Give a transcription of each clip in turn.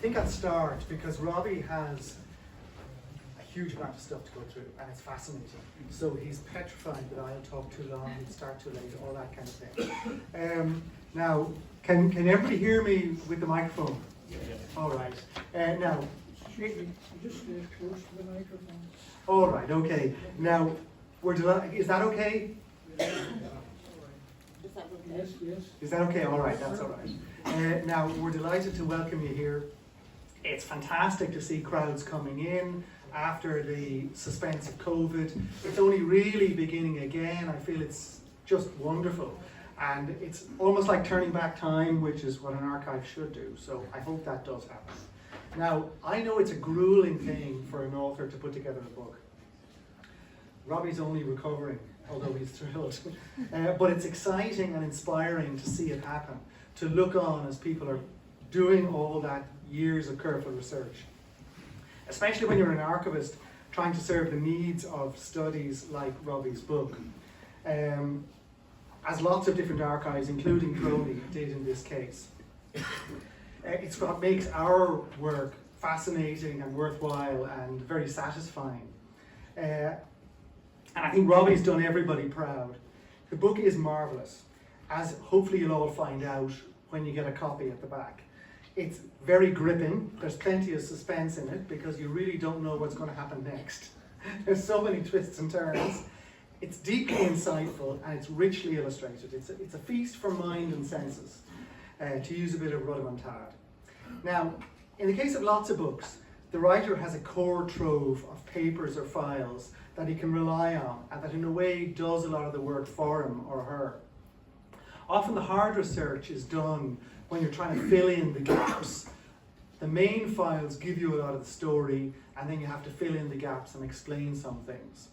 think I'll start because Robbie has a huge amount of stuff to go through and it's fascinating. So he's petrified that I'll talk too long, he'll start too late, all that kind of thing. Now, can everybody hear me with the microphone? Yeah. All right. Now, Just stay close to the microphone. all right, okay. Now, we're delighted. Is that okay? Yes, yes. Is that okay? All right, that's all right. Now, we're delighted to welcome you here. It's fantastic to see crowds coming in after the suspense of COVID. It's only really beginning again. I feel it's just wonderful. And it's almost like turning back time, which is what an archive should do. So I hope that does happen. Now, I know it's a grueling thing for an author to put together a book. Robbie's only recovering, although he's thrilled. But it's exciting and inspiring to see it happen, to look on as people are doing all that years of careful research. Especially when you're an archivist trying to serve the needs of studies like Robbie's book. As lots of different archives, including Crowley, did in this case. It's what makes our work fascinating and worthwhile and very satisfying. And I think Robbie's done everybody proud. The book is marvellous, as hopefully you'll all find out when you get a copy at the back. It's very gripping. There's plenty of suspense in it because you really don't know what's going to happen next. There's so many twists and turns. It's deeply insightful and it's richly illustrated. It's a feast for mind and senses, to use a bit of rudimantade. Now, in the case of lots of books, the writer has a core trove of papers or files that he can rely on and that in a way does a lot of the work for him or her. Often the hard research is done when you're trying to fill in the gaps. The main files give you a lot of the story and then you have to fill in the gaps and explain some things.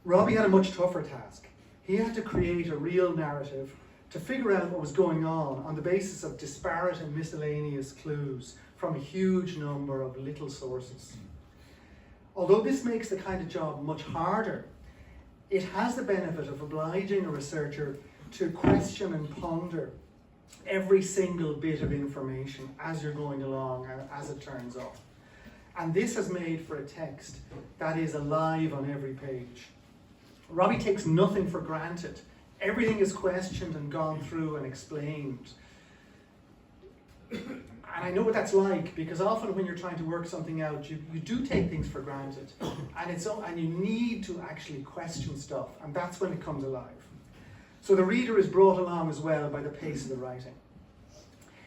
Robbie had a much tougher task. He had to create a real narrative to figure out what was going on the basis of disparate and miscellaneous clues from a huge number of little sources. Although this makes the kind of job much harder, it has the benefit of obliging a researcher to question and ponder every single bit of information as you're going along and as it turns up. And this has made for a text that is alive on every page. Robbie takes nothing for granted. Everything is questioned and gone through and explained. And I know what that's like because often when you're trying to work something out, you do take things for granted. And you need to actually question stuff, and that's when it comes alive. So the reader is brought along as well by the pace of the writing.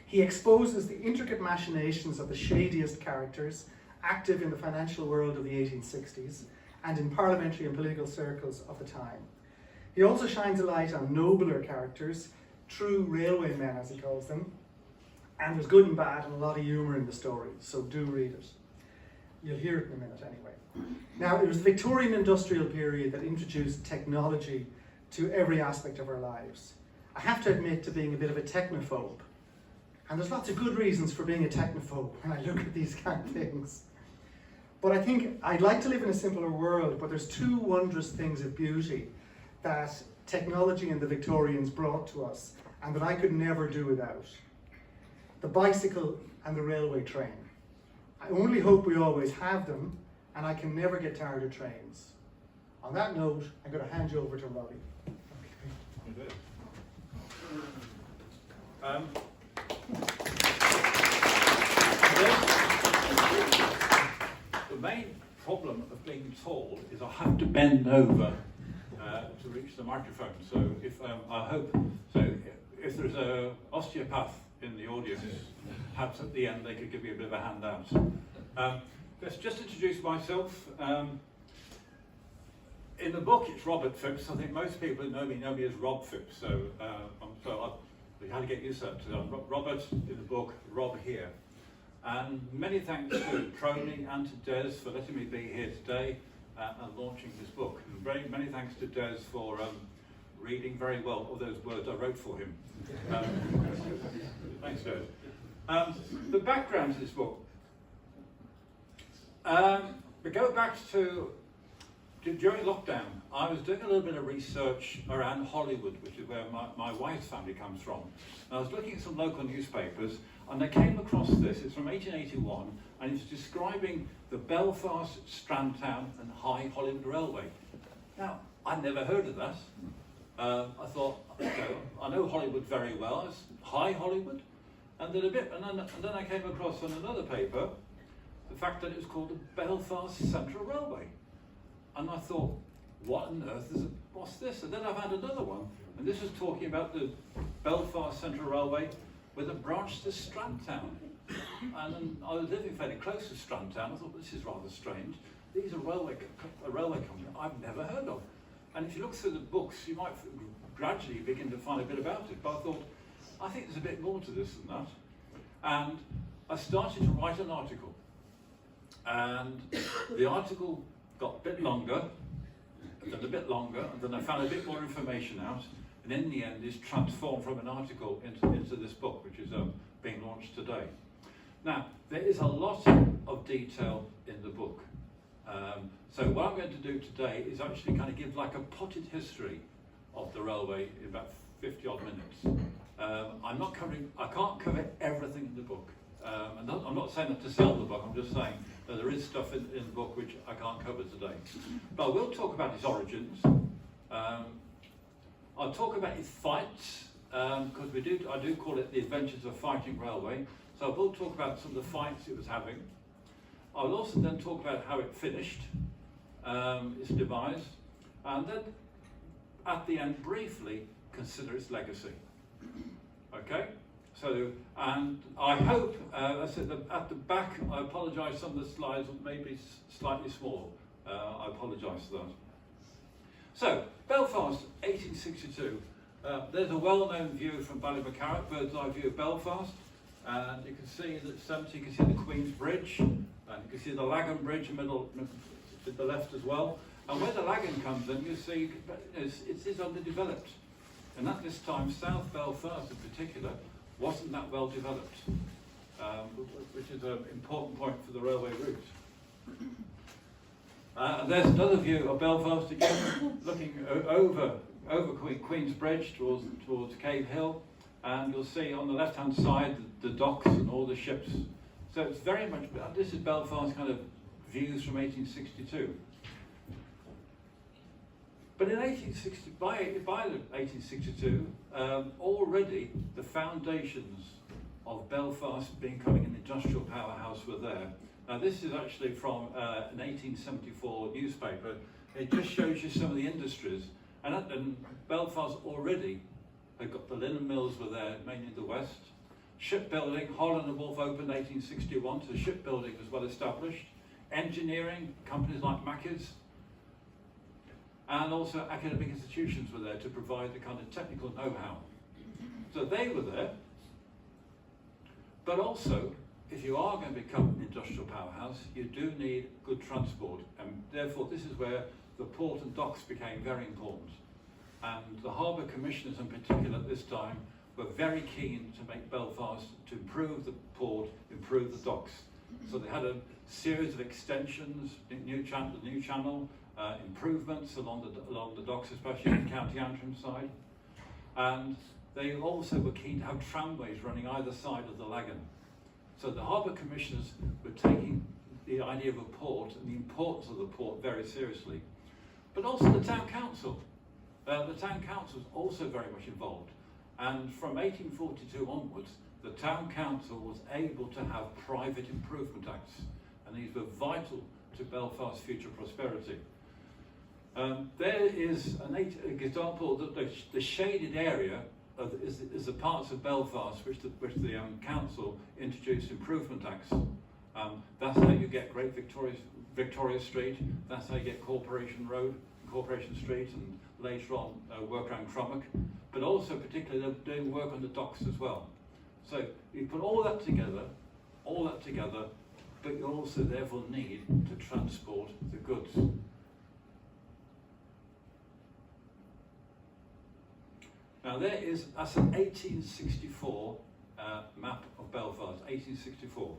He exposes the intricate machinations of the shadiest characters active in the financial world of the 1860s and in parliamentary and political circles of the time. He also shines a light on nobler characters, true railway men as he calls them, and there's good and bad and a lot of humour in the story, so do read it. You'll hear it in a minute anyway. Now, it was the Victorian industrial period that introduced technology to every aspect of our lives. I have to admit to being a bit of a technophobe, and there's lots of good reasons for being a technophobe when I look at these kind of things. But I think I'd like to live in a simpler world, but there's two wondrous things of beauty that technology and the Victorians brought to us and that I could never do without. The bicycle and the railway train. I only hope we always have them, and I can never get tired of trains. On that note, I'm going to hand you over to Robbie. The main problem of being tall is I have to bend over to reach the microphone. So if there's an osteopath in the audience, perhaps at the end they could give me a bit of a handout. Let's just introduce myself. In the book, it's Robert Phipps. I think most people who know me as Rob Phipps. So we had to get used to that. So Robert in the book, Rob here. And many thanks to Crowley and to Des for letting me be here today and launching this book. And many thanks to Des for reading very well all those words I wrote for him. Thanks, Des. The background to this book. We go back to during lockdown. I was doing a little bit of research around Hollywood, which is where my wife's family comes from. And I was looking at some local newspapers. And I came across this, it's from 1881, and it's describing the Belfast, Strandtown and High Hollywood Railway. Now, I'd never heard of that. I thought, I know Hollywood very well, it's High Hollywood. And then I came across on another paper the fact that it was called the Belfast Central Railway. And I thought, what on earth is it? What's this? And then I found another one, and this is talking about the Belfast Central Railway with a branch to Strandtown. And then I was living fairly close to Strandtown. I thought, this is rather strange. These are a railway company I've never heard of. And if you look through the books, you might gradually begin to find a bit about it. But I thought, I think there's a bit more to this than that. And I started to write an article. And the article got a bit longer, and then a bit longer, and then I found a bit more information out. And in the end, it's transformed from an article into this book, which is being launched today. Now, there is a lot of detail in the book. So what I'm going to do today is actually kind of give like a potted history of the railway in about 50 odd minutes. I can't cover everything in the book. I'm not saying that to sell the book, I'm just saying that there is stuff in the book which I can't cover today. But I will talk about its origins. I'll talk about its fights, because I do call it the Adventures of Fighting Railway. So I will talk about some of the fights it was having. I'll also then talk about how it finished, its demise, and then at the end briefly consider its legacy. Okay? So, and I hope, I said that at the back, I apologise, some of the slides may be slightly small. I apologise for that. So, Belfast, 1862. There's a well-known view from Ballymacarrock, bird's eye view of Belfast. And you can see that you can see the Queen's Bridge, and you can see the Lagan Bridge in the middle, to the left as well. And where the Lagan comes in, you see it is underdeveloped. And at this time, South Belfast in particular wasn't that well developed, which is an important point for the railway route. There's another view of Belfast again, looking over Queen's Bridge towards Cave Hill, and you'll see on the left-hand side the docks and all the ships. So it's very much, this is Belfast kind of views from 1862. But in by 1862, already the foundations of Belfast becoming an industrial powerhouse were there. Now this is actually from an 1874 newspaper. It just shows you some of the industries. And Belfast already had got the linen mills were there, mainly in the west. Shipbuilding, Holland and Wolff opened 1861, so shipbuilding was well established. Engineering, companies like Mackey's. And also academic institutions were there to provide the kind of technical know-how. So they were there. But also, if you are going to become an industrial powerhouse, you do need good transport. And therefore, this is where the port and docks became very important. And the harbour commissioners in particular at this time were very keen to make Belfast, to improve the port, improve the docks. So they had a series of extensions, the new channel, improvements along the docks, especially on the County Antrim side. And they also were keen to have tramways running either side of the Lagan. So the harbour commissioners were taking the idea of a port and the importance of the port very seriously. But also the town council. The town council was also very much involved. And from 1842 onwards, the town council was able to have private improvement acts. And these were vital to Belfast's future prosperity. There is an example that the shaded area is the parts of Belfast which the council introduced improvement acts. That's how you get Great Victoria Street. That's how you get Corporation Road, Corporation Street, and later on work around Crummock. But also particularly they're doing work on the docks as well. So you put all that together, but you also therefore need to transport the goods. Now that's an 1864 map of Belfast, 1864.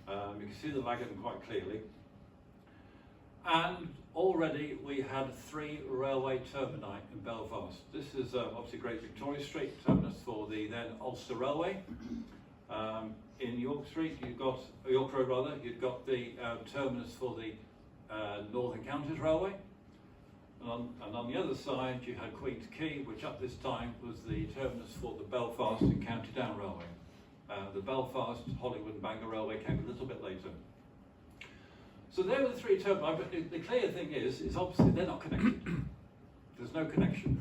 You can see the Lagan quite clearly. And already we had 3 railway termini in Belfast. This is obviously Great Victoria Street, terminus for the then Ulster Railway. In York Street, York Road rather, you've got the terminus for the Northern Counties Railway. And on the other side, you had Queen's Quay, which at this time was the terminus for the Belfast and County Down Railway. The Belfast, Hollywood and Bangor Railway came a little bit later. So there were the three terminals, but the clear thing is obviously they're not connected. There's no connection.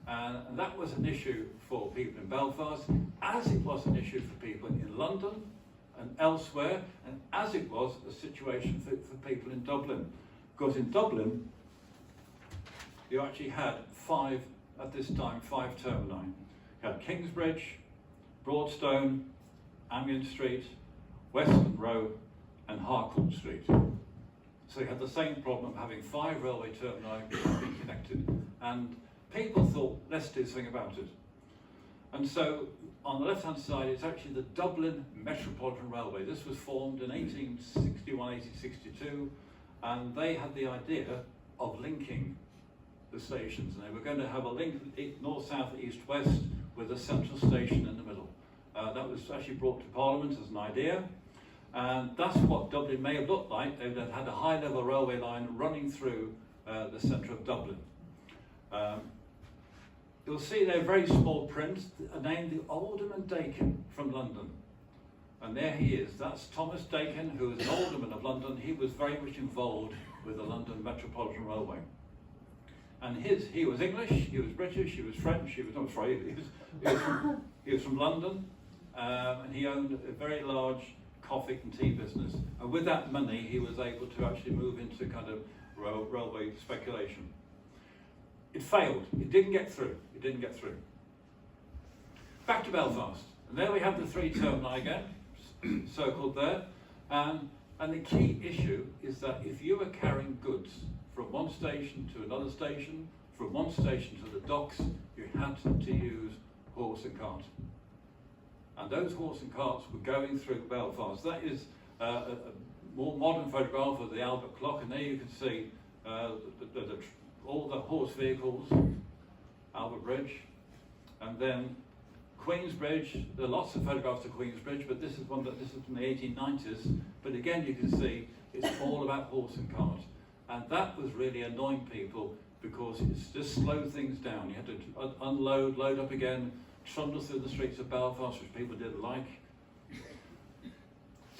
And that was an issue for people in Belfast, as it was an issue for people in London and elsewhere, and as it was a situation for people in Dublin. Because in Dublin, you actually had at this time, five termini. You had Kingsbridge, Broadstone, Amiens Street, Western Row, and Harcourt Street. So you had the same problem of having 5 railway termini being connected. And people thought, let's do something about it. And so on the left-hand side, it's actually the Dublin Metropolitan Railway. This was formed in 1861, 1862, and they had the idea of linking the stations. And they were going to have a link north, south, east, west with a central station in the middle. That was actually brought to Parliament as an idea. And that's what Dublin may have looked like. They would have had a high-level railway line running through the centre of Dublin. You'll see there very small print, named the Alderman Dakin from London. And there he is. That's Thomas Dakin, who was an alderman of London. He was very much involved with the London Metropolitan Railway. And he was English, he was British, he was French, he was from London, and he owned a very large coffee and tea business. And with that money, he was able to actually move into kind of railway speculation. It failed. It didn't get through. It didn't get through. Back to Belfast. And there we have the 3 termini again, circled there. And the key issue is that if you were carrying goods from one station to another station, from one station to the docks, you had to use horse and cart. And those horse and carts were going through Belfast. That is a more modern photograph of the Albert Clock, and there you can see all the horse vehicles, Albert Bridge, and then Queensbridge. There are lots of photographs of Queensbridge, but this is from the 1890s. But again, you can see it's all about horse and cart. And that was really annoying people because it's just slowed things down. You had to unload, load up again, trundle through the streets of Belfast, which people didn't like.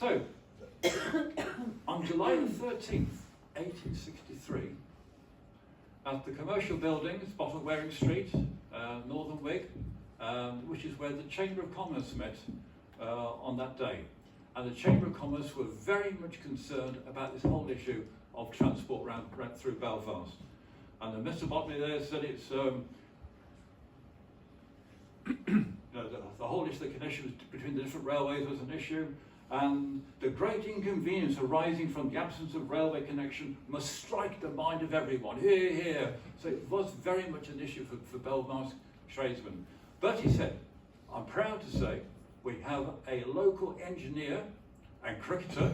So, on July the 13th, 1863, at the commercial buildings, Bottle Waring Street, Northern Whig, which is where the Chamber of Commerce met on that day. And the Chamber of Commerce were very much concerned about this whole issue of transport round through Belfast. And Mr. Botley there said it's the whole issue, the connections between the different railways was an issue, and the great inconvenience arising from the absence of railway connection must strike the mind of everyone. Hear, hear. So it was very much an issue for Belfast tradesmen. But he said, I'm proud to say we have a local engineer and cricketer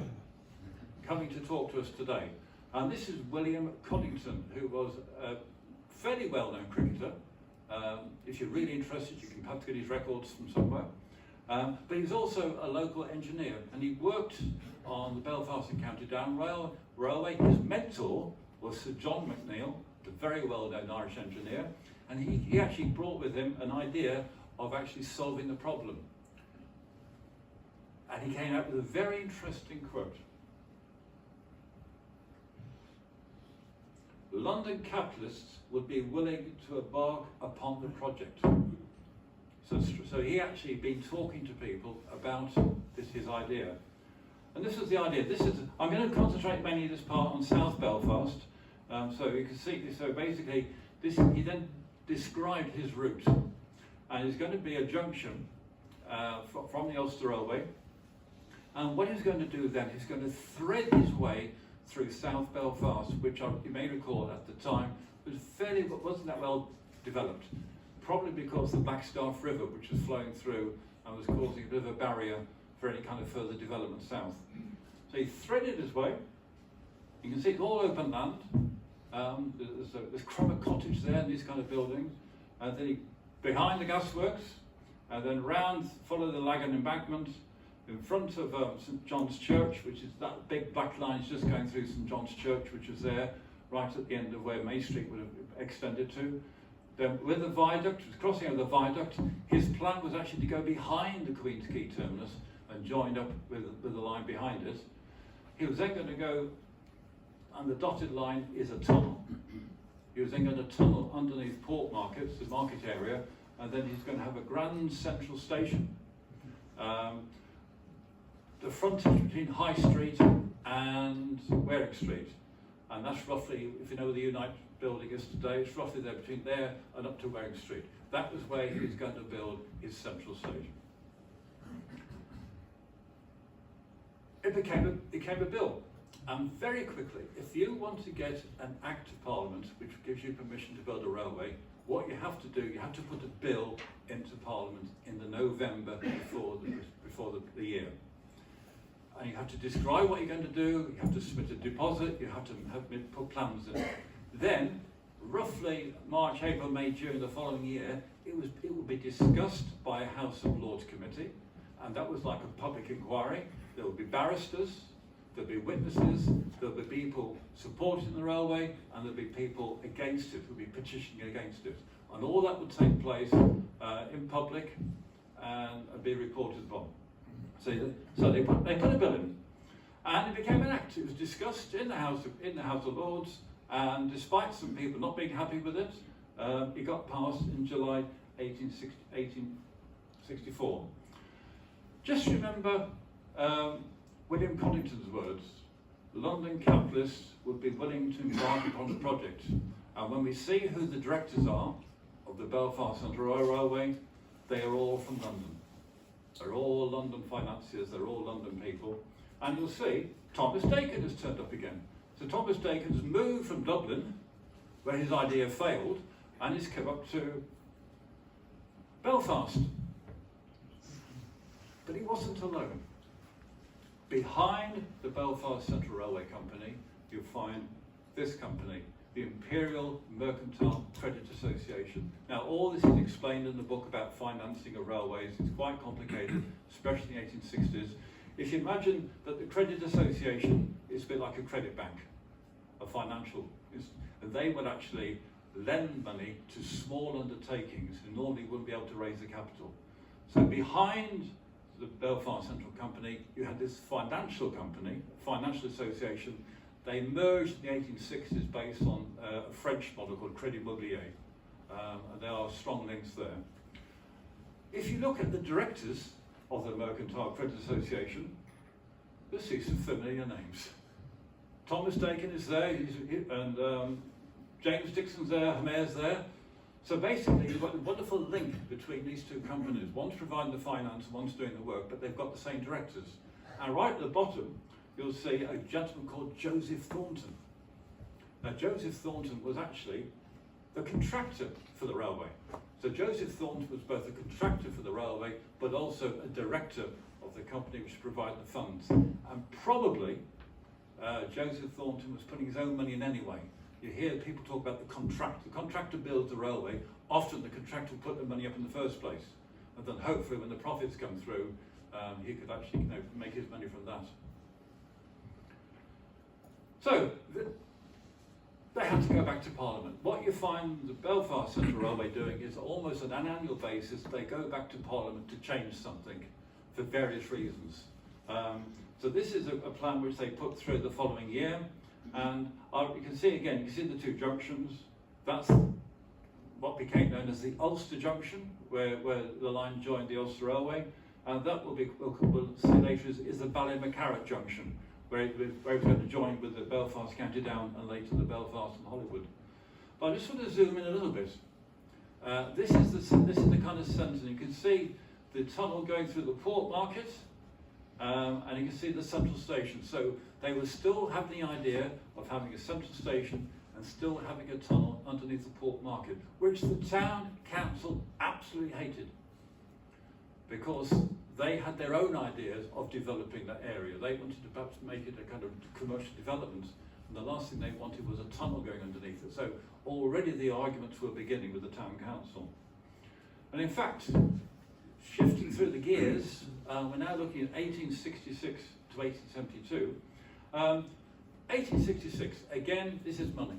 coming to talk to us today. And this is William Coddington, who was a fairly well-known cricketer. If you're really interested, you can perhaps get his records from somewhere. But he's also a local engineer, and he worked on the Belfast and County Down Railway. His mentor was Sir John McNeill, the very well-known Irish engineer, and he actually brought with him an idea of actually solving the problem. And he came out with a very interesting quote. London capitalists would be willing to embark upon the project. So he actually been talking to people about his idea. And this was the idea. I'm going to concentrate mainly this part on South Belfast. So you can see, so basically, he then described his route. And it's going to be a junction from the Ulster Railway. And what he's going to do then, he's going to thread his way through South Belfast, which you may recall at the time wasn't that well developed. Probably because the Blackstaff River, which was flowing through and was causing a bit of a barrier for any kind of further development south. So he threaded his way. You can see it's all open land. There's Crummock Cottage there and these kind of buildings. And then behind the gasworks, and then round, follow the Lagan embankment, in front of St John's Church, which is that big black line just going through St John's Church, which was there right at the end of where May Street would have extended to. Then with the viaduct, crossing over the viaduct, his plan was actually to go behind the Queen's Quay terminus and join up with the line behind it. He was then going to go, and the dotted line is a tunnel. He was then going to tunnel underneath Port Markets, the market area, and then he's going to have a grand central station. The frontage between High Street and Waring Street, and that's roughly, if you know where the Unite building is today, it's roughly there between there and up to Waring Street. That was where he was going to build his central station. It became a bill, and very quickly, if you want to get an Act of Parliament which gives you permission to build a railway, what you have to do, you have to put a bill into Parliament in the November before the year. And you have to describe what you're going to do, you have to submit a deposit, you have to put plans in. Then, roughly March, April, May, June the following year, it would be discussed by a House of Lords committee, and that was like a public inquiry. There would be barristers, there'll be witnesses, there'll be people supporting the railway, and there'll be people against it, who'll be petitioning against it. And all that would take place in public and be reported upon. So they put a bill in, and it became an act. It was discussed in the House of Lords, and despite some people not being happy with it, it got passed in July 1864. Just remember William Coddington's words: London capitalists would be willing to embark upon the project. And when we see who the directors are of the Belfast Central Railway, they are all from London. They're all London financiers, they're all London people. And you'll see Thomas Dacon has turned up again. So Thomas Dacon has moved from Dublin, where his idea failed, and he's come up to Belfast. But he wasn't alone. Behind the Belfast Central Railway Company, you'll find this company, the Imperial Mercantile Credit Association. Now, all this is explained in the book about financing of railways. It's quite complicated, especially in the 1860s. If you imagine that the Credit Association is a bit like a credit bank, a financial, and they would actually lend money to small undertakings who normally wouldn't be able to raise the capital. So behind the Belfast Central Company, you had this financial company, financial association. They merged in the 1860s based on a French model called Crédit Mobilier, and there are strong links there. If you look at the directors of the Mercantile Credit Association, you'll see some familiar names. Thomas Dacon is there, and James Dixon's there, Hamer's there. So basically, you've got a wonderful link between these two companies. One's providing the finance, one's doing the work, but they've got the same directors. And right at the bottom, you'll see a gentleman called Joseph Thornton. Now, Joseph Thornton was actually the contractor for the railway. So Joseph Thornton was both a contractor for the railway, but also a director of the company which provided the funds. And probably Joseph Thornton was putting his own money in anyway. You hear people talk about the contract. The contractor builds the railway. Often the contractor will put the money up in the first place. And then hopefully when the profits come through, he could actually make his money from that. So, they had to go back to Parliament. What you find the Belfast Central Railway doing is almost on an annual basis, they go back to Parliament to change something for various reasons. So this is a plan which they put through the following year. And you can see again, you can see the two junctions. That's what became known as the Ulster Junction, where the line joined the Ulster Railway. And that we'll see later is the Ballymacarrat Junction, where it was going to join with the Belfast County Down and later the Belfast and Hollywood. But I just want to zoom in a little bit. This is the kind of centre. You can see the tunnel going through the Port Market, and you can see the central station. So they will still have the idea of having a central station and still having a tunnel underneath the Port Market, which the town council absolutely hated, because they had their own ideas of developing that area. They wanted to perhaps make it a kind of commercial development, and the last thing they wanted was a tunnel going underneath it. So already the arguments were beginning with the town council. And in fact, shifting through the gears, we're now looking at 1866 to 1872. 1866, again, this is money.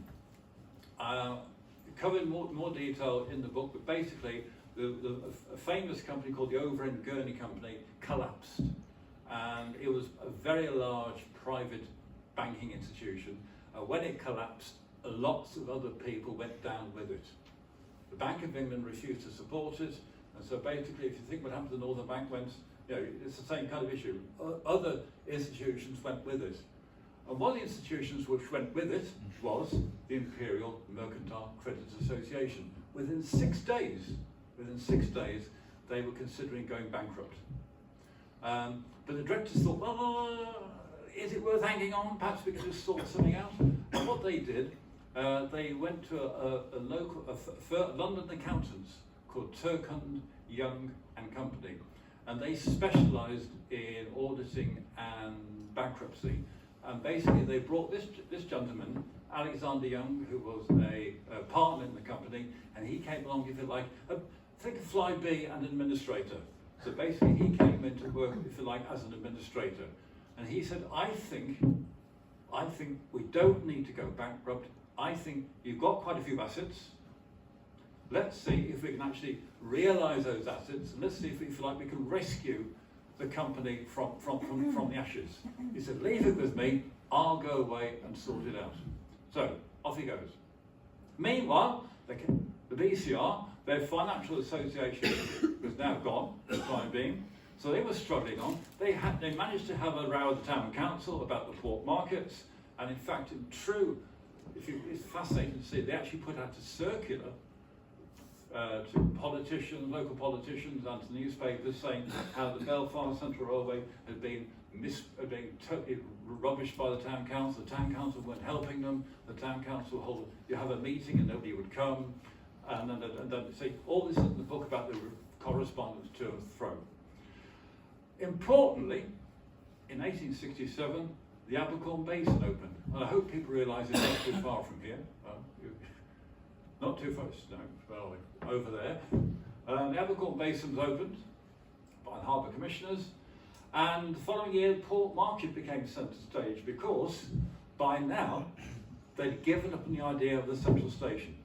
Covered more detail in the book, but basically, a famous company called the Over-End Gurney Company collapsed. And it was a very large private banking institution. When it collapsed, lots of other people went down with it. The Bank of England refused to support it, and so basically, if you think what happened to the Northern Bank went, it's the same kind of issue. Other institutions went with it. And one of the institutions which went with it was the Imperial Mercantile Creditors Association. Within 6 days, they were considering going bankrupt. But the directors thought, well, is it worth hanging on? Perhaps we could just sort something out. And what they did, they went to a London accountants called Turkund, Young and Company. And they specialised in auditing and bankruptcy. And basically they brought this gentleman, Alexander Young, who was a partner in the company, and he came along, if you like, think of Fly B and administrator. So basically he came into work, if you like, as an administrator. And he said, I think we don't need to go bankrupt. I think you've got quite a few assets. Let's see if we can actually realise those assets, and let's see if you like, we can rescue the company from the ashes. He said, leave it with me, I'll go away and sort it out. So, off he goes. Meanwhile, the BCR, their financial association, was now gone for the time being, so they were struggling on. They managed to have a row with the town council about the pork markets, and in fact, it's fascinating to see, they actually put out a circular to politicians, local politicians, and to newspapers saying how the Belfast Central Railway had been totally rubbished by the town council. The town council weren't helping them. The town council you have a meeting and nobody would come, and then see all this in the book about the correspondence to and fro. Importantly, in 1867, the Abercorn Basin opened, and I hope people realise it's not too far from here. Not too far, no, well, over there. The Abercorn Basin was opened by the Harbour Commissioners, and the following year, Port Market became centre stage because by now they'd given up on the idea of the central station.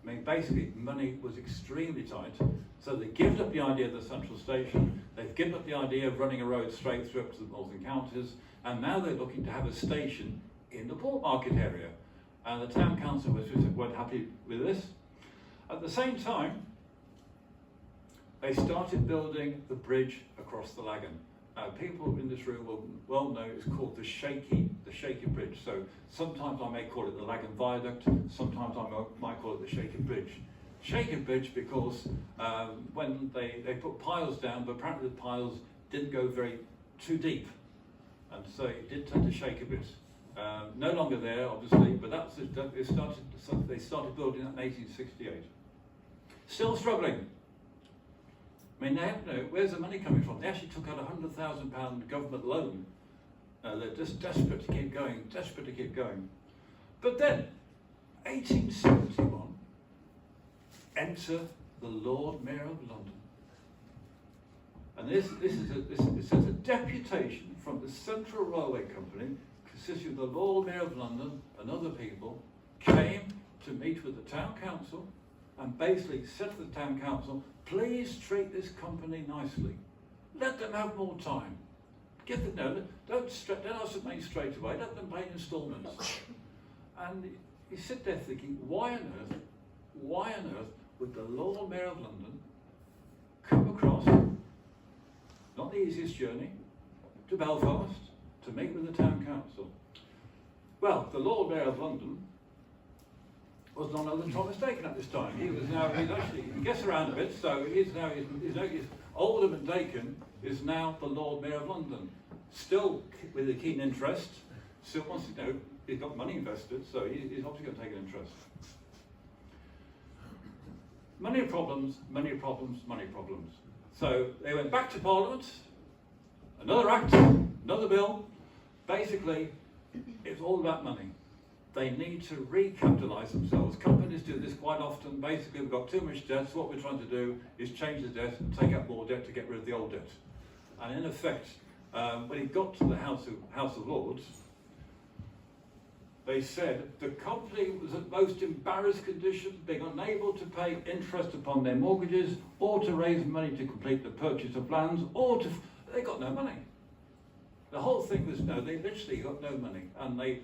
I mean, basically, money was extremely tight, so they'd given up the idea of the central station, they've given up the idea of running a road straight through up to the northern counties, and now they're looking to have a station in the Port Market area. And the town council weren't happy with this. At the same time, they started building the bridge across the Lagan. Now, people in this room will well know it's called the Shaky Bridge. So sometimes I may call it the Lagan Viaduct, sometimes I might call it the Shaky Bridge. Shaky Bridge because when they put piles down, but apparently the piles didn't go too deep, and so it did tend to shake a bit. No longer there, obviously, but they started building that in 1868. Still struggling. I mean, where's the money coming from? They actually took out a £100,000 government loan. They're just desperate to keep going, But then, 1871, enter the Lord Mayor of London. And this is a deputation from the Central Railway Company, consisting of the Lord Mayor of London and other people, came to meet with the town council and basically said to the town council, please treat this company nicely. Let them have more time. Don't ask them money straight away, let them pay in instalments. And you sit there thinking, why on earth would the Lord Mayor of London come across, not the easiest journey, to Belfast to meet with the town council? Well, the Lord Mayor of London was none other than Thomas Dakin at this time. He gets around a bit, so he's Alderman Dakin is now the Lord Mayor of London. Still with a keen interest, still wants to know, he's got money invested, so he's obviously going to take an interest. Money problems. So they went back to Parliament, another act, another bill. Basically, it's all about money. they need to recapitalise themselves. Companies do this quite often. Basically, we've got too much debt, so what we're trying to do is change the debt and take out more debt to get rid of the old debt. And in effect, when it got to the House of Lords, they said the company was at most embarrassed condition, being unable to pay interest upon their mortgages, or to raise money to complete the purchase of lands, or to... They got no money. The whole thing was, no, they literally got no money. And they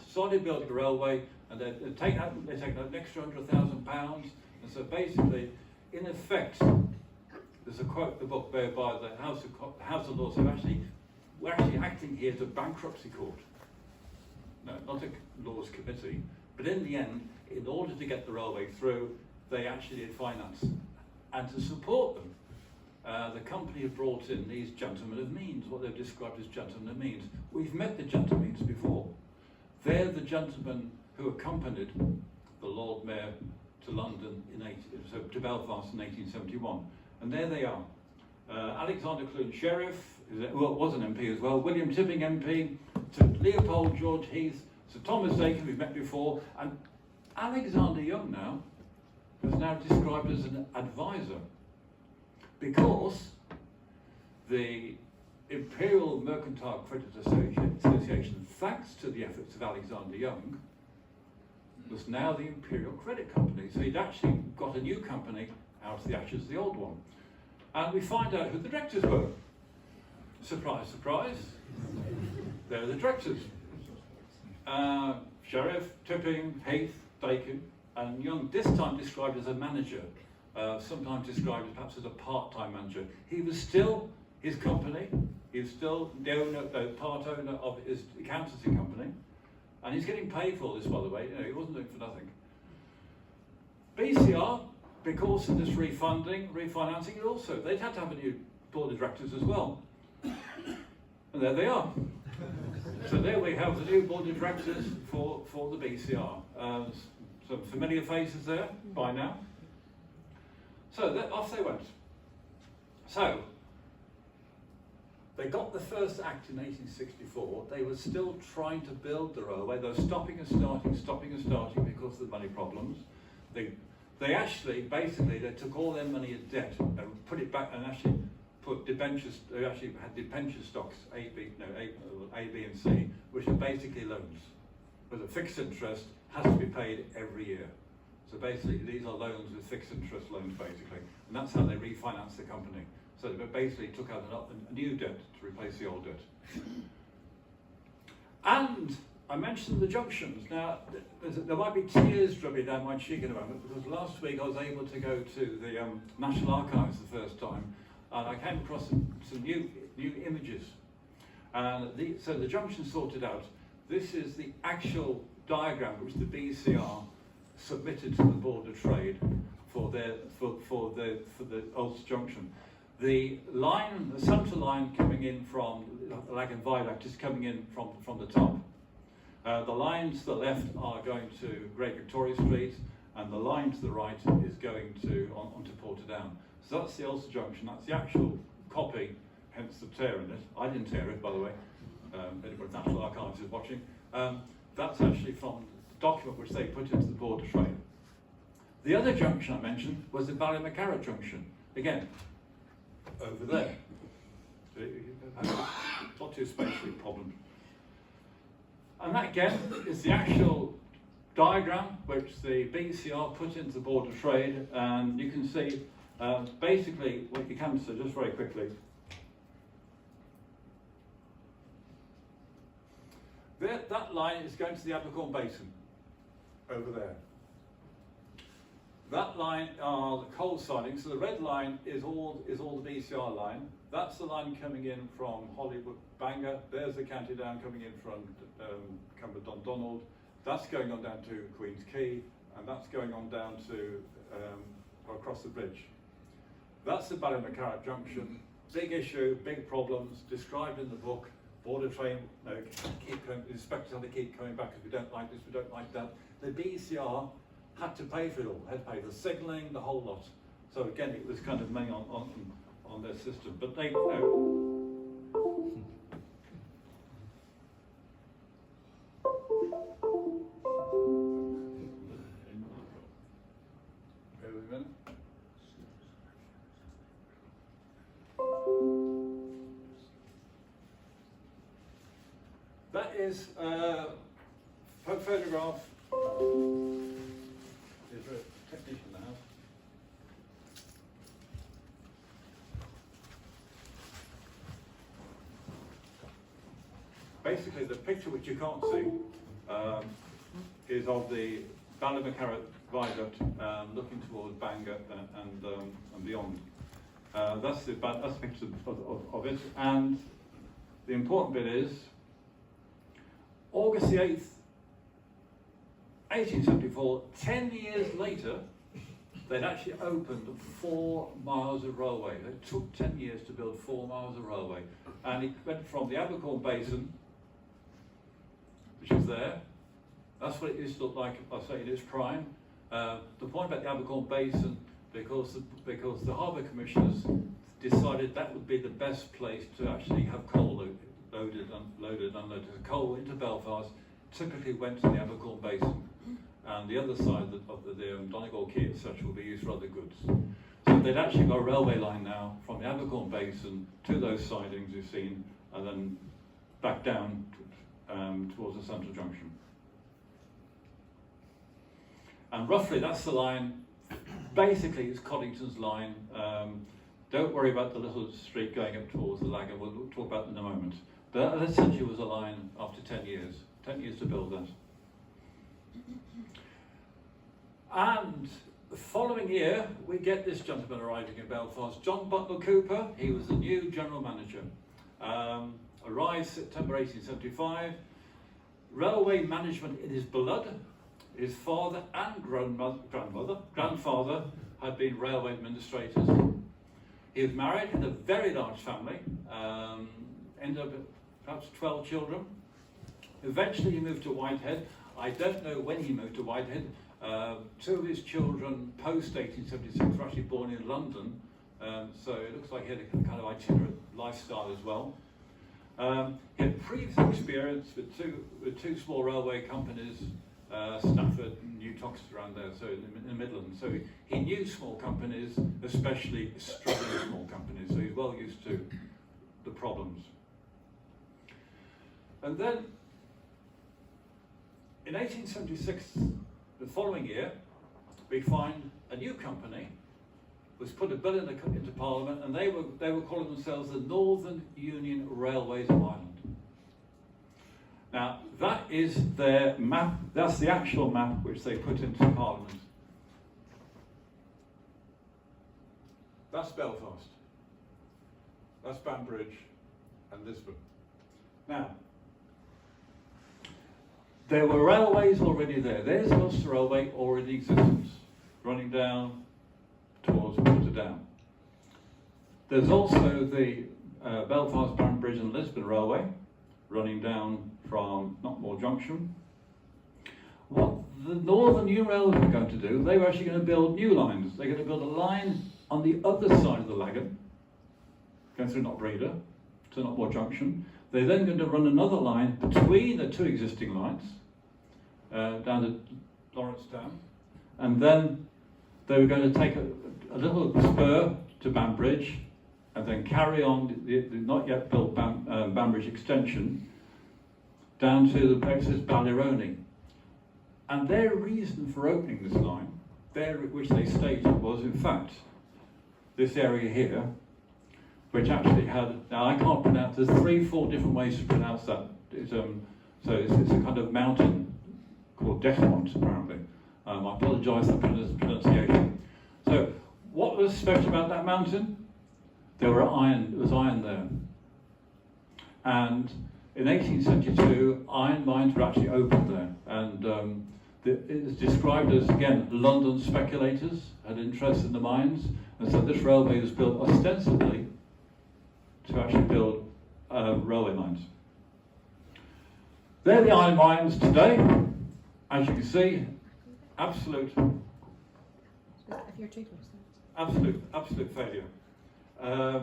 started building a railway, and they take out an extra £100,000. And so basically, in effect, there's a quote in the book whereby the House of Lords we're actually acting here as a bankruptcy court. No, not a Laws Committee, but in the end, in order to get the railway through, they actually did finance. And to support them, the company have brought in these gentlemen of means, what they've described as gentlemen of means. We've met the gentlemen of means before. They're the gentlemen who accompanied the Lord Mayor to London, to Belfast in 1871. And there they are. Alexander Clune Sheriff, who was an MP as well, William Tipping MP, Sir Leopold George Heath, Sir Thomas Dakin, we've met before, and Alexander Young now is now described as an advisor, because the Imperial Mercantile Credit Association, thanks to the efforts of Alexander Young, was now the Imperial Credit Company. So he'd actually got a new company out of the ashes of the old one. And we find out who the directors were. Surprise, surprise. They're the directors. Sheriff, Tipping, Heath, Dakin, and Young, this time described as a manager, sometimes described as perhaps as a part-time manager. He was still his company, he was still the owner, part owner of his accountancy company, and he's getting paid for this, by the way. You know, he wasn't doing it for nothing. BCR, because of this refinancing, also, they'd had to have a new board of directors as well. And there they are. So there we have the new board of directors for the BCR. Some familiar faces there by now. So off they went. So they got the first act in 1864. They were still trying to build the railway. They were stopping and starting because of the money problems. They actually, basically, they took all their money in debt and put it back and actually put debentures, they actually had debenture stocks, A, B, and C, which are basically loans, with a fixed interest, has to be paid every year. So basically, these are loans with fixed interest loans, basically, and that's how they refinanced the company. So they basically took out a new debt to replace the old debt. And I mentioned the junctions. Now, there might be tears dropping down my cheek in a moment, because last week I was able to go to the National Archives the first time, and I came across some new images. And so the junctions sorted out. This is the actual diagram which the BCR submitted to the Board of Trade for the Ulster Junction. The line, the centre line coming in from the Lagan Viaduct is coming in from the top. The line to the left are going to Great Victoria Street, and the line to the right is going onto Portadown. So that's the Ulster Junction. That's the actual copy, hence the tear in it. I didn't tear it, by the way. Anybody at National Archives is watching. That's actually from the document which they put into the Board of Trade. The other junction I mentioned was the Ballymacarra Junction. Again, over there. Not too spatially problem. And that again is the actual diagram which the BCR put into the Board of Trade, and you can see basically what you can see just very quickly. That line is going to the Abercorn Basin, over there. That line are the coal sidings, so the red line is all the BCR line. That's the line coming in from Hollywood Bangor. There's the county down coming in from Cumber Dundonald. That's going on down to Queen's Quay, and that's going on down to across the bridge. That's the Ballymacarra Junction. Big issue, big problems, described in the book. Board of Trade, the inspectors had to keep coming back because we don't like this, we don't like that. The BCR had to pay for it all, had to pay for the signalling, the whole lot. So again, it was kind of money on their system. But they, that is a photograph. Is there a technician in the house? Basically, the picture which you can't see is of the Ballymacarrat Viaduct looking towards Bangor and beyond. That's the picture of it. And the important bit is August the 8th, 1874, 10 years later, they'd actually opened 4 miles of railway. It took 10 years to build 4 miles of railway. And it went from the Abercorn Basin, which is there. That's what it used to look like, I'll say, in its prime. The point about the Abercorn Basin, because the Harbour Commissioners decided that would be the best place to actually have coal loaded, unloaded. The coal into Belfast typically went to the Abercorn Basin, and the other side of the Donegal Quay, etc., will be used for other goods. So they'd actually got a railway line now from the Abercorn Basin to those sidings you've seen, and then back down towards the central junction. And roughly that's the line. Basically it's Coddington's line. Don't worry about the little street going up towards the Lagan, we'll talk about it in a moment. But that essentially was a line after 10 years. 10 years to build that. And the following year, we get this gentleman arriving in Belfast, John Butler Cooper. He was the new general manager. Arrived September 1875. Railway management in his blood. His father and grandfather had been railway administrators. He was married, had a very large family, ended up with perhaps 12 children. Eventually he moved to Whitehead. I don't know when he moved to Whitehead. 2 of his children post 1876 were actually born in London, so it looks like he had a kind of itinerant lifestyle as well. He had previous experience with two small railway companies, Stafford and New Toxteth around there, so in the Midlands. So he knew small companies, especially struggling small companies, so he's well used to the problems. And then in 1876, the following year, we find a new company was put a bill into Parliament, and they were calling themselves the Northern Union Railways of Ireland. Now, that is their map, that's the actual map which they put into Parliament. That's Belfast. That's Banbridge and Lisbon. Now, there were railways already there. There's the Ulster Railway already in existence, running down towards Portadown. There's also the Belfast, Banbridge and Lisbon Railway, running down from Knockmore Junction. What the Northern New Railways were going to do, they were actually going to build new lines. They're going to build a line on the other side of the Lagan, going through Knockbreda to Knockmore Junction. They're then going to run another line between the 2 existing lines, down to Lawrencetown, and then they were going to take a little spur to Banbridge, and then carry on the not yet built Banbridge extension down to the places Ballyrony. And their reason for opening this line, which they stated, was in fact this area here, which actually had, now I can't pronounce, there's 3-4 different ways to pronounce that. So it's a kind of mountain called Decamont, apparently. I apologise for the pronunciation. So what was special about that mountain? There was iron there. And in 1872, iron mines were actually opened there. And it is described as, again, London speculators had interest in the mines. And so this railway was built ostensibly to actually build railway lines. They're the iron mines today. As you can see, absolute failure.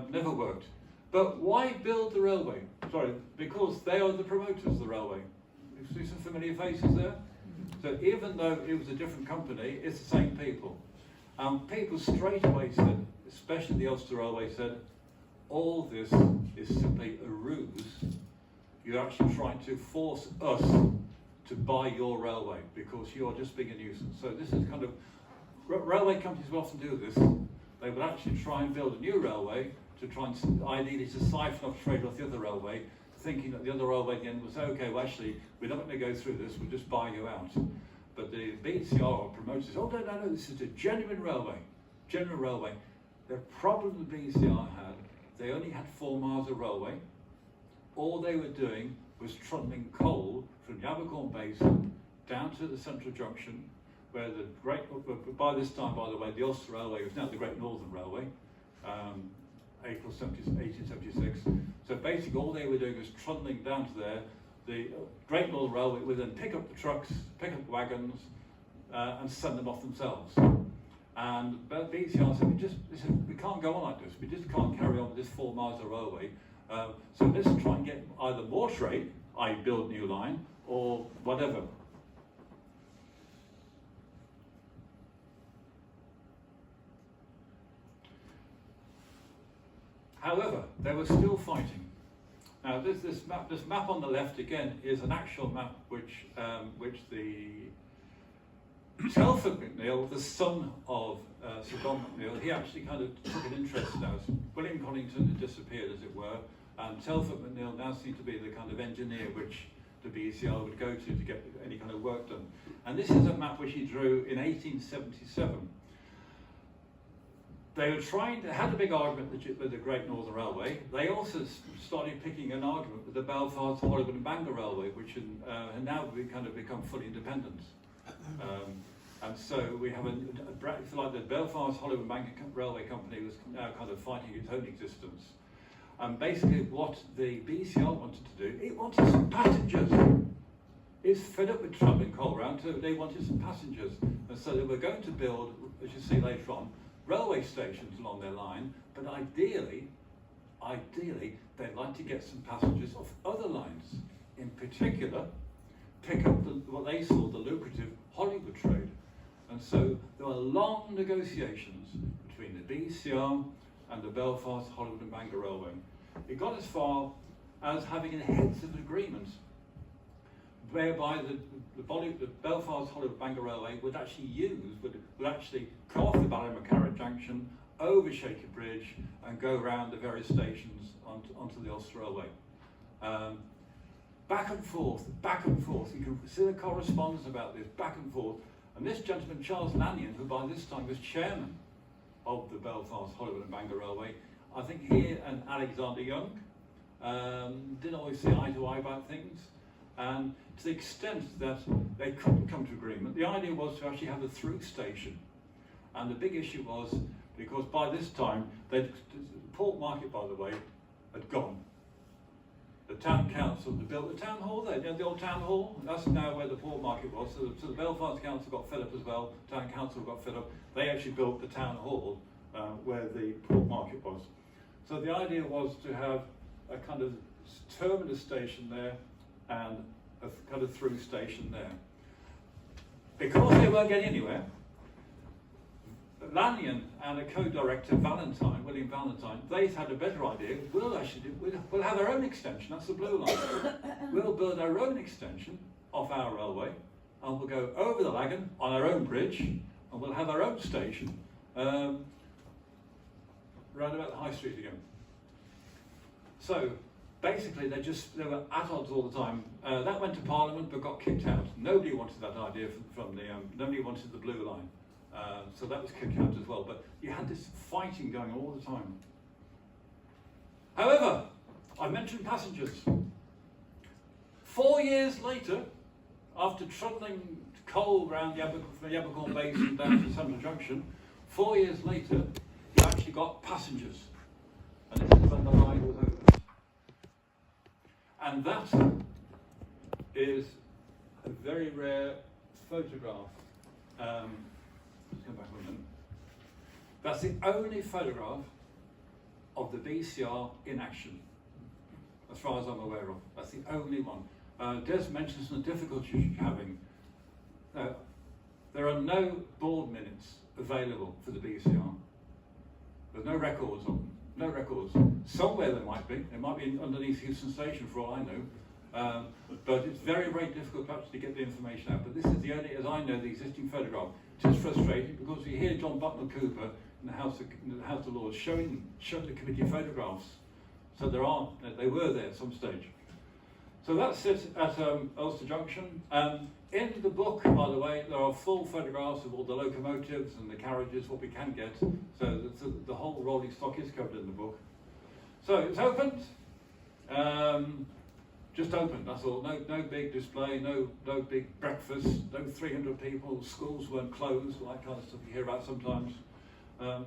Never worked. But why build the railway? Sorry, because they are the promoters of the railway. You see some familiar faces there? So even though it was a different company, it's the same people. People straight away said, especially the Ulster Railway said, all this is simply a ruse you're actually trying to force us to buy your railway because you're just being a nuisance. So this is kind of, railway companies will often do this. They will actually try and build a new railway to try and ideally to siphon off trade off the other railway, thinking that the other railway at the end will say, okay, well actually, we're not going to go through this, we'll just buy you out. But the BCR or promoters, oh no, this is a genuine railway. The problem the BCR had, they only had 4 miles of railway. All they were doing was trundling coal from the Abercorn Basin down to the Central Junction, where the by this time, by the way, the Ulster Railway was now the Great Northern Railway, April 1876. So basically all they were doing was trundling down to there. The Great Northern Railway would then pick up the trucks, pick up the wagons, and send them off themselves. And BCR said, we can't go on like this. We just can't carry on with this 4 miles of railway. So let's try and get either more trade, i.e. build a new line, or whatever. However, they were still fighting. Now, this map on the left again is an actual map which the Telford McNeill, the son of Sir John McNeill, he actually kind of took an interest now. William Conington had disappeared, as it were, and Telford McNeill now seemed to be the kind of engineer which the BCR would go to get any kind of work done. And this is a map which he drew in 1877. They were had a big argument with the Great Northern Railway. They also started picking an argument with the Belfast, Hollywood and Bangor Railway, which had now kind of become fully independent. And so we have like the Belfast, Hollywood and Bangor Railway Company was now kind of fighting its own existence. And basically what the BCR wanted to do, it wanted some passengers. It's fed up with travelling coal around, so they wanted some passengers. And so they were going to build, as you see later on, railway stations along their line, but ideally, they'd like to get some passengers off other lines. In particular, pick up what they saw the lucrative Hollywood trade. And so there were long negotiations between the BCR and the Belfast, Hollywood and Bangor Railway. It got as far as having a heads of agreement whereby the Belfast, Hollywood, Bangor Railway would actually come off the Ballymacarra Junction, over Shaker Bridge, and go around the various stations onto the Ulster Railway. Back and forth. You can see the correspondence about this, back and forth. And this gentleman, Charles Lanyon, who by this time was chairman of the Belfast, Hollywood and Bangor Railway, I think he and Alexander Young didn't always see eye to eye about things. And to the extent that they couldn't come to agreement, the idea was to actually have a through station. And the big issue was, because by this time, the Port Market, by the way, had gone. The town council had built the town hall there, you know, the old town hall, that's now where the Port Market was. So the Belfast Council got fed up as well, town council got fed up. They actually built the town hall where the Port Market was. So the idea was to have a kind of terminus station there and a kind of through station there. Because they weren't getting anywhere, Lanyon and a co-director, William Valentine, they had a better idea. We'll have our own extension, that's the blue line. We'll build our own extension off our railway, and we'll go over the Lagan on our own bridge, and we'll have our own station round about the High Street again. So basically they were at odds all the time. That went to Parliament but got kicked out. Nobody wanted that idea nobody wanted the blue line. So that was kicked out as well. But you had this fighting going all the time. However, I mentioned passengers. 4 years later, after trundling coal around the Abercorn Basin down to Central Junction, 4 years later, you actually got passengers. And this is when the line was opened. And that is a very rare photograph. Let's go back a minute. That's the only photograph of the BCR in action, as far as I'm aware of. That's the only one. Des mentions the difficulties you're having. There are no board minutes available for the BCR. There's no records of them. No records. Somewhere there might be. It might be underneath Houston Station, for all I know. But it's very, very difficult to actually get the information out. But this is the only, as I know, the existing photograph. It is frustrating because we hear John Butler Cooper in the House of Lords showing the committee photographs. So they were there at some stage. So that's it at Ulster Junction. In the book, by the way, there are full photographs of all the locomotives and the carriages, what we can get. So the whole rolling stock is covered in the book. So it's opened. Just opened, that's all. No big display, no big breakfast, no 300 people, schools weren't closed, all that kind of stuff you hear about sometimes. Now,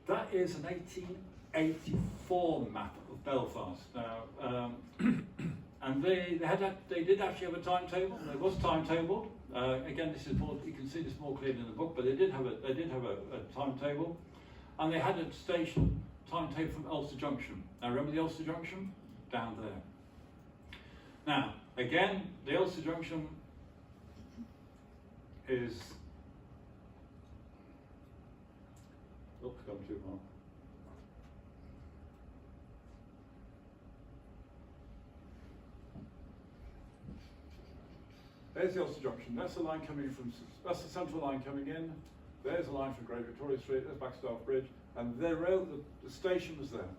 that is an 1884 map of Belfast. Now, and they did actually have a timetable. There was a timetable. Again, this is more, you can see this more clearly in the book, but they did have a timetable, and they had a station timetable from Ulster Junction. Now, remember the Ulster Junction? Down there. Now, again, the Ulster Junction is. Oops, gone too far. There's the Ulster Junction. That's the line coming from. That's the central line coming in. There's a line from Great Victoria Street. There's Backstaff Bridge, and the station was there.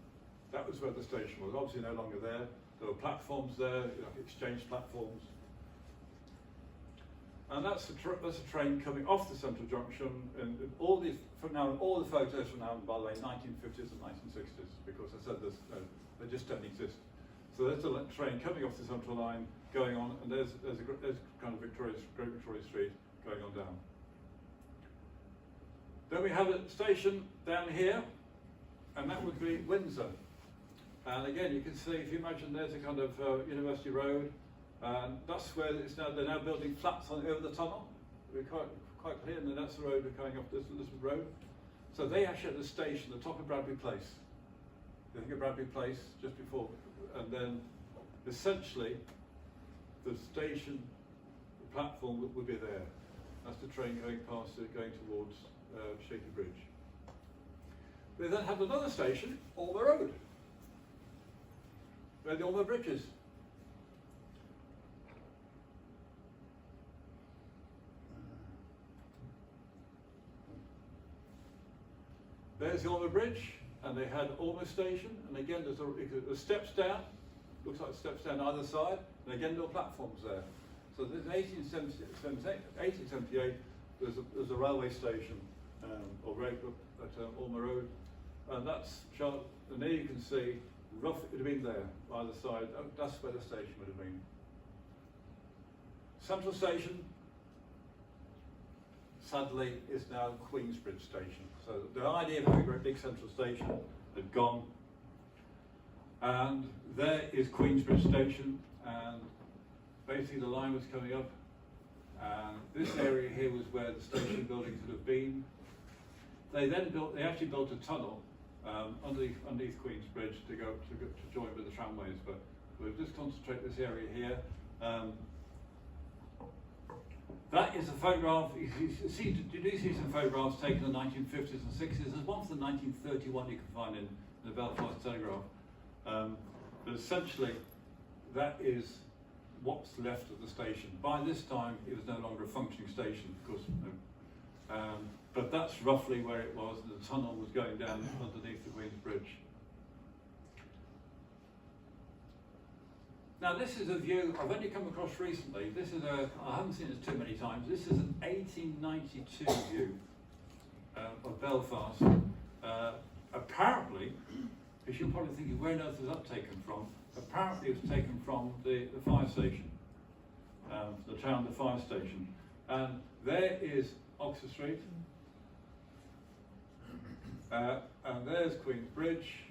That was where the station was. Obviously, no longer there. There were platforms there, like exchange platforms. And that's a train coming off the central junction. And all the photos from now, by the way, 1950s and 1960s, because I said they just don't exist. So there's a train coming off the central line, going on, and there's kind of Great Victoria Street going on down. Then we have a station down here, and that would be Windsor. And again, you can see, if you imagine there's a kind of University Road, and that's where they're now building flats over the tunnel. We're quite clear, and then that's the road we're going up this road. So they actually had a station at the top of Bradbury Place. You think of Bradbury Place just before, and then essentially the station, the platform would be there. That's the train going past it, going towards Shaky Bridge. They then have another station, Alma Road, where the Alma Bridge is. There's the Alma Bridge, and they had Alma Station, and again there's steps down, looks like steps down either side, and again there are platforms there. So there's 1878, there's a railway station, or road at Alma Road, and that's Charlotte, and there you can see, roughly it would have been there, either side, that's where the station would have been. Central Station, sadly, is now Queensbridge Station. So the idea of having a very big central station had gone. And there is Queensbridge Station, and basically the line was coming up. And this area here was where the station buildings would have been. They actually built a tunnel underneath Queensbridge to join with the tramways, but we'll just concentrate this area here. That is a photograph. You do see some photographs taken in the 1950s and 60s. There's one from 1931 you can find in the Belfast Telegraph. But essentially, that is what's left of the station. By this time, it was no longer a functioning station, of course. But that's roughly where it was. The tunnel was going down underneath the Queen's Bridge. Now this is a view I've only come across recently. I haven't seen this too many times. This is an 1892 view of Belfast. Apparently, because you're probably thinking, where on earth was that taken from? Apparently it was taken from the fire station, the town, the fire station. And there is Oxford Street, and there's Queen's Bridge,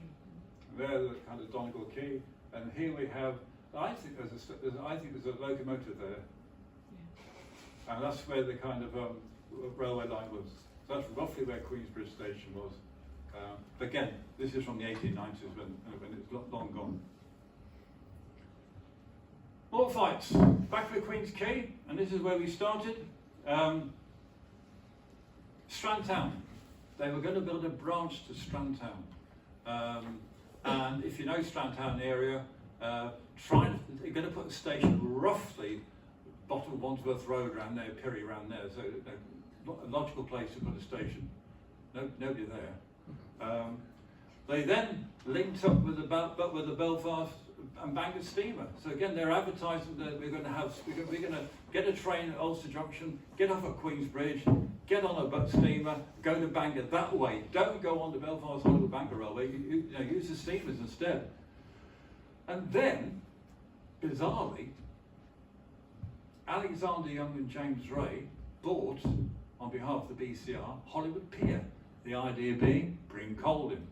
there's the kind of Donegal Quay, and here we have, I think there's a locomotive there, and that's where the kind of railway line was. So that's roughly where Queensbridge Station was. But again, this is from the 1890s when it's long gone. More fights. Back to Queen's Quay, and this is where we started. Strandtown. They were going to build a branch to Strandtown. And if you know Strandtown area, They're going to put a station roughly bottom of Wandsworth Road around there, Pirrie around there, so a logical place to put a station. Nobody there. They then linked up with the Belfast and Bangor steamer. So again, they're advertising that we're going to get a train at Ulster Junction, get off at Queensbridge, get on a steamer, go to Bangor that way. Don't go on the Belfast or the Bangor Railway. Use the steamers instead. And then, bizarrely, Alexander Young and James Ray bought, on behalf of the BCR, Hollywood Pier. The idea being, bring coal in.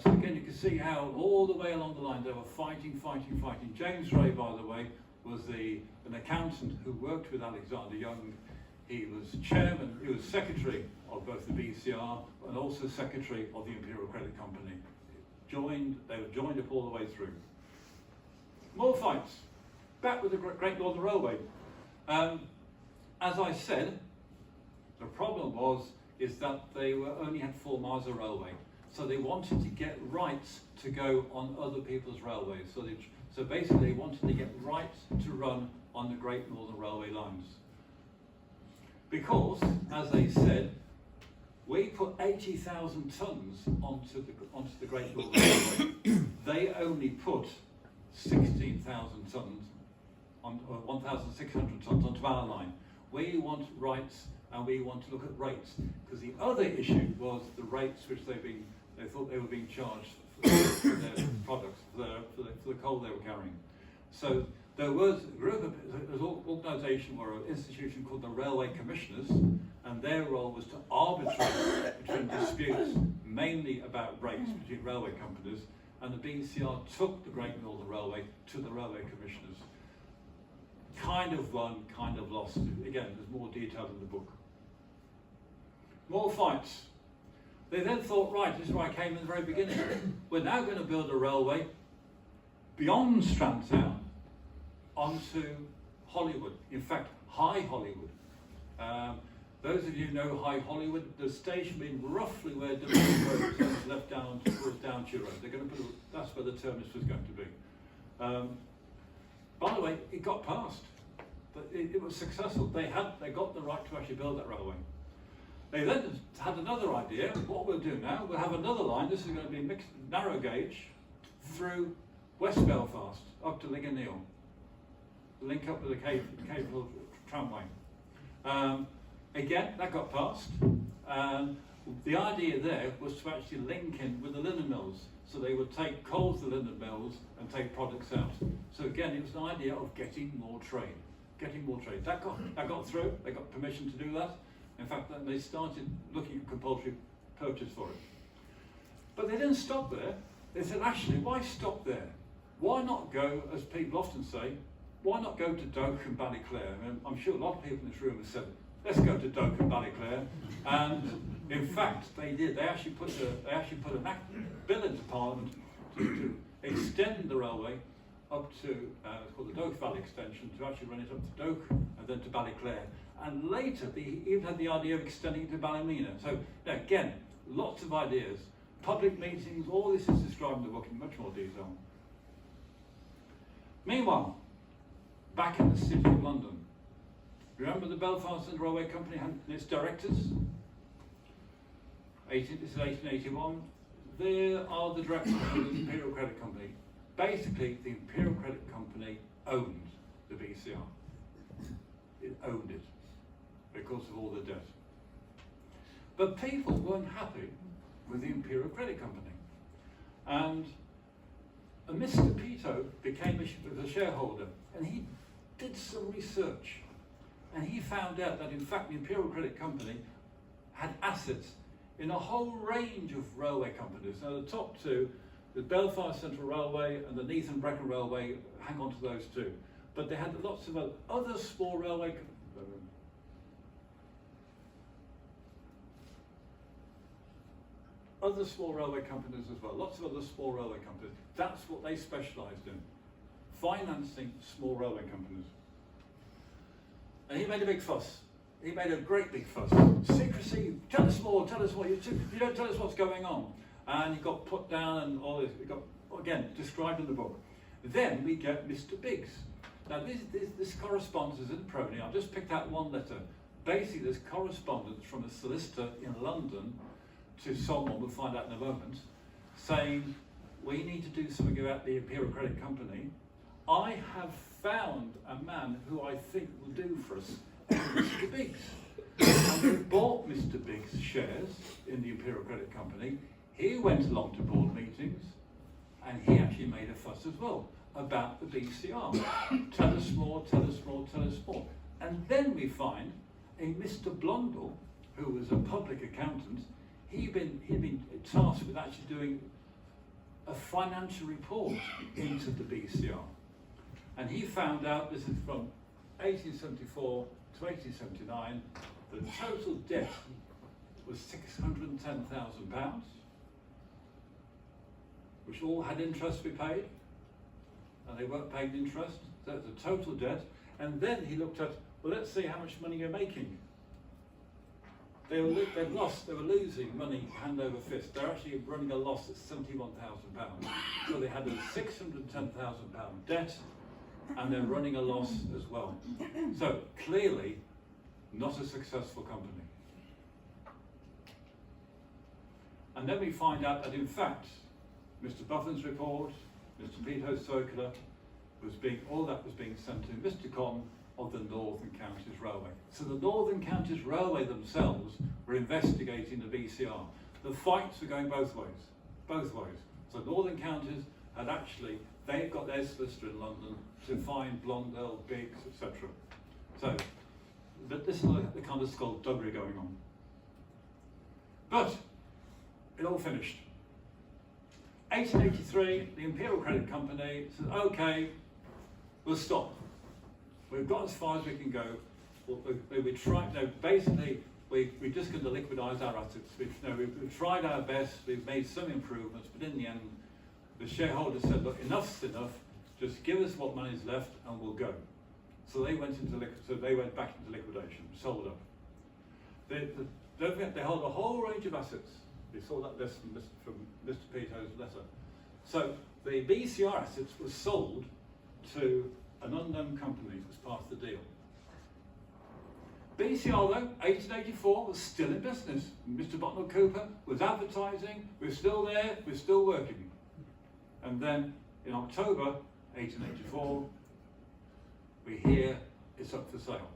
So again, you can see how all the way along the line they were fighting. James Ray, by the way, was an accountant who worked with Alexander Young. He was chairman, he was secretary of both the BCR and also secretary of the Imperial Credit Company. They were joined up all the way through. More fights. Back with the Great Northern Railway. As I said, the problem is that they only had 4 miles of railway. So they wanted to get rights to go on other people's railways. So basically they wanted to get rights to run on the Great Northern Railway lines. Because, as they said, we put 80,000 tonnes onto the Great Northern Railway. They only put 16,000 tonnes, 1,600 tonnes onto our line. We want rights and we want to look at rates. Because the other issue was the rates which they thought they were being charged for their products, for the coal they were carrying. So there was a group of, an organisation or an institution called the Railway Commissioners, and their role was to arbitrate between disputes, mainly about rates between railway companies, and the BCR took the Great Northern Railway to the Railway Commissioners. Kind of won, kind of lost. Again, there's more detail in the book. More fights. They then thought, right, this is where I came in the very beginning. We're now going to build a railway beyond Strandtown onto Hollywood. In fact, High Hollywood. Those of you who know High Hollywood, the station being roughly where Dundee Road turns left down towards Downshire Road. They're going to that's where the terminus was going to be. By the way, it got passed. But it was successful. They got the right to actually build that railway. They then had another idea. What we'll do now, we'll have another line. This is going to be mixed narrow gauge through West Belfast up to Linganeil. Link up with the cable tramway. Again, that got passed. The idea there was to actually link in with the linen mills. So they would take coal to the linen mills and take products out. So again, it was an idea of getting more trade. That got through. They got permission to do that. In fact, they started looking at compulsory purchase for it. But they didn't stop there. They said, actually, why stop there? Why not go, as people often say, why not go to Doak and Ballyclare? I mean, I'm sure a lot of people in this room have said, let's go to Doak and Ballyclare. And in fact, they did. They actually put a bill into Parliament to extend the railway up to, it's called the Doak Valley Extension, to actually run it up to Doak and then to Ballyclare. And later, they even had the idea of extending it to Ballymena. So, again, lots of ideas. Public meetings, all this is described in the book in much more detail. Meanwhile, back in the City of London, remember the Belfast and Railway Company and its directors? This is 1881. There are the directors of the Imperial Credit Company. Basically, the Imperial Credit Company owned the BCR. It owned it because of all the debt. But people weren't happy with the Imperial Credit Company. And Mr. Pito became a shareholder, and he did some research. And he found out that, in fact, the Imperial Credit Company had assets in a whole range of railway companies. Now, the top two, the Belfast Central Railway and the Neath and Brecon Railway, hang on to those two. But they had lots of other small railway companies. Other small railway companies as well, lots of other small railway companies. That's what they specialised in, financing small railway companies. And he made a big fuss. He made a great big fuss. Secrecy, tell us more, you don't tell us what's going on. And he got put down and all this, it got, again, described in the book. Then we get Mr. Biggs. Now this correspondence is in Prony. I've just picked out one letter. Basically, there's correspondence from a solicitor in London to someone, we'll find out in a moment, saying, we need to do something about the Imperial Credit Company. I have found a man who I think will do for us, Mr. Biggs. And we bought Mr. Biggs' shares in the Imperial Credit Company. He went along to board meetings, and he actually made a fuss as well about the BCR. Tell us more, tell us more, tell us more. And then we find a Mr. Blundell, who was a public accountant. He'd been tasked with actually doing a financial report into the BCR. And he found out, this is from 1874 to 1879, the total debt was £610,000, which all had interest to be paid, and they weren't paying interest. So that's the total debt. And then he looked at, well, let's see how much money you're making. They were losing money hand over fist. They're actually running a loss at £71,000. So they had a £610,000 debt, and they're running a loss as well. So clearly, not a successful company. And then we find out that in fact, Mr. Buffin's report, Mr. Peto's circular, all that was being sent to Mr. Con of the Northern Counties Railway. So the Northern Counties Railway themselves were investigating the BCR. The fights were going both ways. So Northern Counties had actually, they've got their solicitor in London to find Blondell, Biggs, etc. So this is the kind of skullduggery going on. But it all finished. 1883, the Imperial Credit Company said, okay, we'll stop. We've got as far as we can go. We tried, basically, we're just going to liquidize our assets. We've tried our best, we've made some improvements, but in the end, the shareholders said, look, enough's enough, just give us what money's left and we'll go. So they went back into liquidation, sold up. They held a whole range of assets. We saw that list from Mr. Peto's letter. So the BCR assets were sold to an unknown company as part of the deal. BCR though, 1884, was still in business. Mr. Botnell Cooper was advertising, we're still there, we're still working. And then in October 1884, we hear it's up for sale.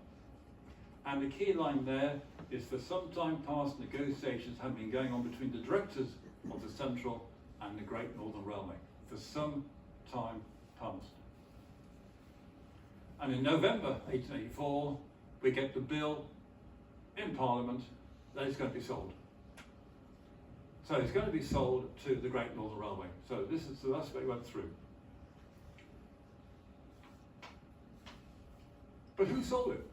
And the key line there is, for some time past, negotiations have been going on between the directors of the Central and the Great Northern Railway. For some time past. And in November 1884, we get the bill in Parliament that it's going to be sold. So it's going to be sold to the Great Northern Railway. So that's what it went through. But who sold it?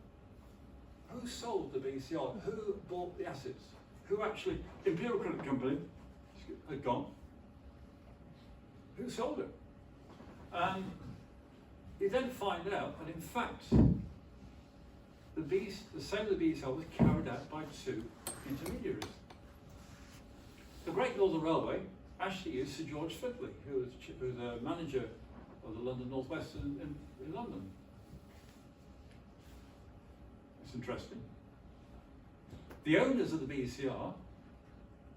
Who sold the BCR? Who bought the assets? Who actually, Imperial Credit Company had gone. Who sold it? And you then find out that in fact, the sale of the BCR was carried out by two intermediaries. The Great Northern Railway actually used Sir George Fidley, who was a manager of the London North West in London. It's interesting. The owners of the BCR,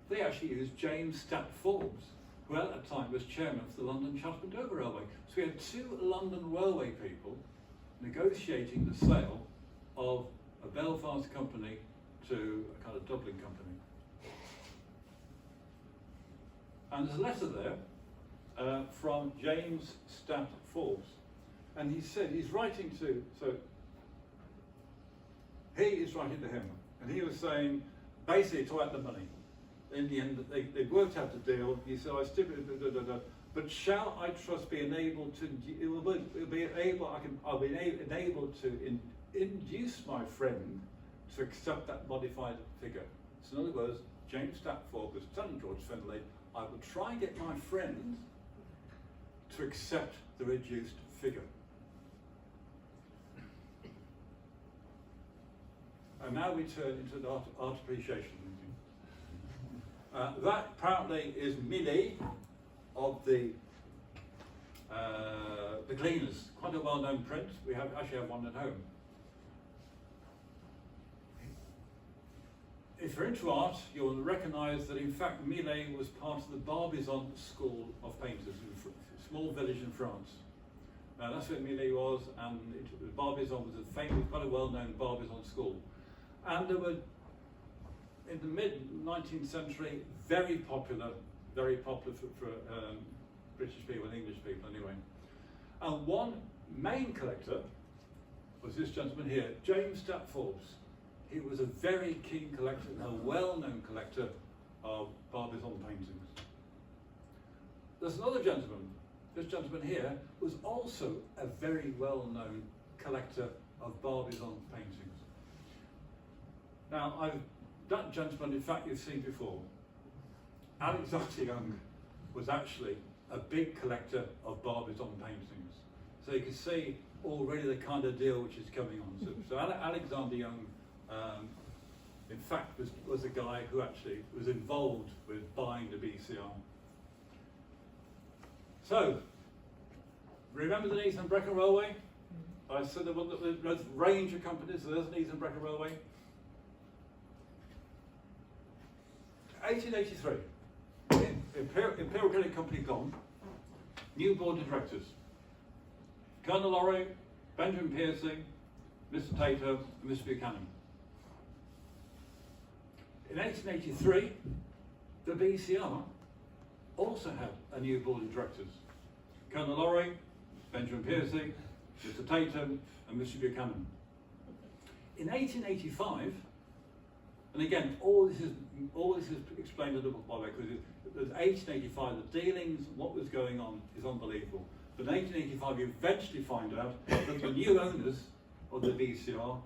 they actually used James Statt Forbes, who at that time was chairman of the London Chatham and Dover Railway. So we had two London railway people negotiating the sale of a Belfast company to a kind of Dublin company. And there's a letter there from James Statt Forbes. And he said, he's writing to, so he is writing to him. And he was saying, basically, talk about the money. In the end, they worked out the deal. He said, I stipulated, but shall I trust be enabled to, I'll be enabled to induce my friend to accept that modified figure. So in other words, James Statt Forbes was telling George Findlay, I will try and get my friend to accept the reduced figure. And now we turn into the art appreciation meeting. That apparently is Millie of the The Cleaners, quite a well-known print. We actually have one at home. If you're into art, you'll recognise that in fact Millet was part of the Barbizon school of painters in a small village in France. That's where Millet was, and Barbizon was a famous, quite a well-known Barbizon school. And there were, in the mid-19th century, very popular for British people and English people anyway. And one main collector was this gentleman here, James Stapp Forbes. He was a very keen collector and a well-known collector of Barbizon paintings. There's another gentleman. This gentleman here was also a very well-known collector of Barbizon paintings. Now, that gentleman, in fact, you've seen before. Alexander Young was actually a big collector of Barbizon paintings. So you can see already the kind of deal which is coming on. So Alexander Young, in fact, was a guy who actually was involved with buying the BCR. So, remember the Neath and Brecon Railway? I said there was a range of companies, so there's the Neath and Brecon Railway. 1883, Imperial Credit Company gone, new board of directors. Colonel Lorry, Benjamin Piercy, Mr. Tato, and Mr. Buchanan. In 1883, the BCR also had a new board of directors. Colonel Lorry, Benjamin Piercy, Mr. Tatum, and Mr. Buchanan. In 1885, and again, all this is explained in the book, by the way, because there's 1885, the dealings, what was going on is unbelievable. But in 1885, you eventually find out that the new owners of the BCR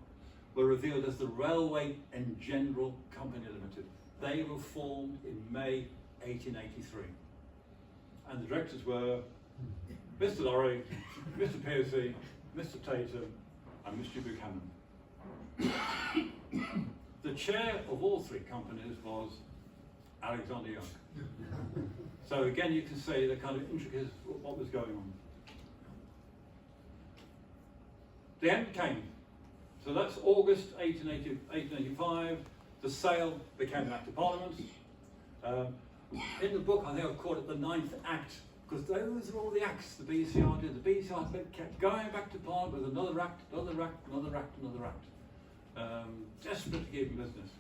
were revealed as the Railway and General Company Limited. They were formed in May 1883. And the directors were Mr. Lorry, Mr. Piercy, Mr. Tatum, and Mr. Buchanan. The chair of all three companies was Alexander Young. So again, you can see the kind of intricacies of what was going on. The end came. So that's August 1885. The sale became an Act of Parliament. In the book, I think I've called it the Ninth Act, because those are all the acts the BCR did. The BCR kept going back to Parliament with another act, another act, another act, another act. Desperate to keep in business.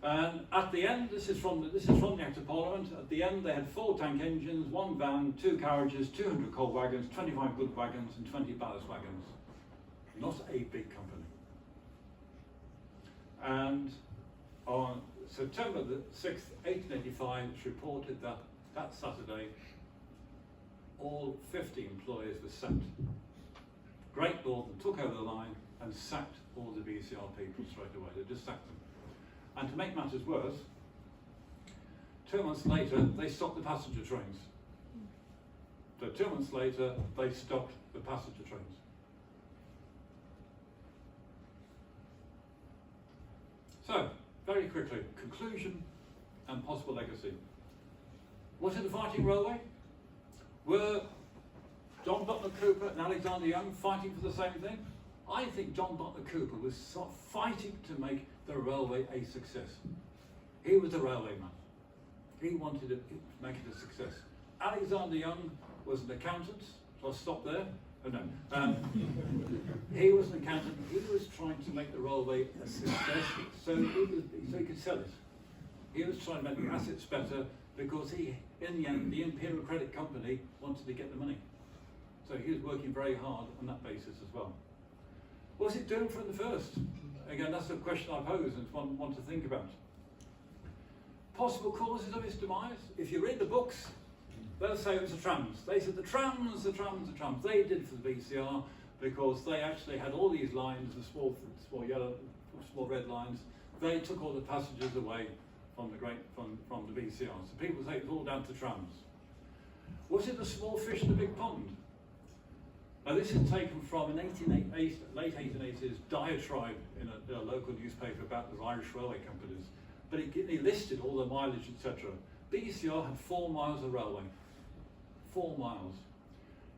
And at the end, this is from the Act of Parliament. At the end, they had 4 tank engines, 1 van, 2 carriages, 200 coal wagons, 25 goods wagons, and 20 ballast wagons. Not a big company. And on September the 6th, 1885, it's reported that that Saturday, all 50 employees were sacked. Great Northern took over the line and sacked all the BCR people straight away. They just sacked them. And to make matters worse, 2 months later, they stopped the passenger trains. So 2 months later, they stopped the passenger trains. So, very quickly, conclusion and possible legacy. Was it a fighting railway? Were John Butler Cooper and Alexander Young fighting for the same thing? I think John Butler Cooper was sort of fighting to make the railway a success. He was a railway man. He wanted to make it a success. Alexander Young was an accountant, so I'll stop there. Oh no. He was an accountant. He was trying to make the railway a success so he could sell it. He was trying to make the assets better because he, in the end, the Imperial Credit Company wanted to get the money. So he was working very hard on that basis as well. What was it doing from the first? Again, that's a question I pose and want to think about. Possible causes of its demise? If you read the books, they'll say it was the trams. They said the trams. They did it for the BCR because they actually had all these lines, the small yellow, small red lines. They took all the passengers away from the BCR. So people say it's all down to trams. Was it the small fish in the big pond? Now this is taken from an late 1880s diatribe in a local newspaper about the Irish railway companies. But it listed all the mileage, etc. BCR had 4 miles of railway. 4 miles.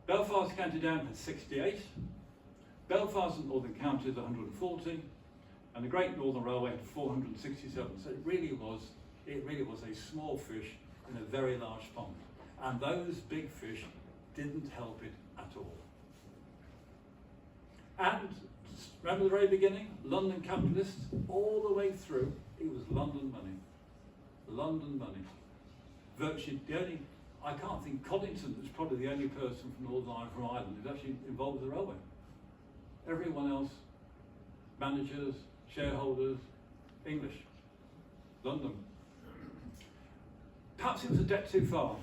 Belfast County Down had 68. Belfast and Northern Counties 140, and the Great Northern Railway had 467. So it really was a small fish in a very large pond. And those big fish didn't help it at all. And remember the very beginning? London capitalists, all the way through, it was London money. London money. Virtually the only, I can't think, Coddington was probably the only person from Northern Ireland, from Ireland, who's actually involved with the railway. Everyone else, managers, shareholders, English. London. Perhaps it was a debt too far.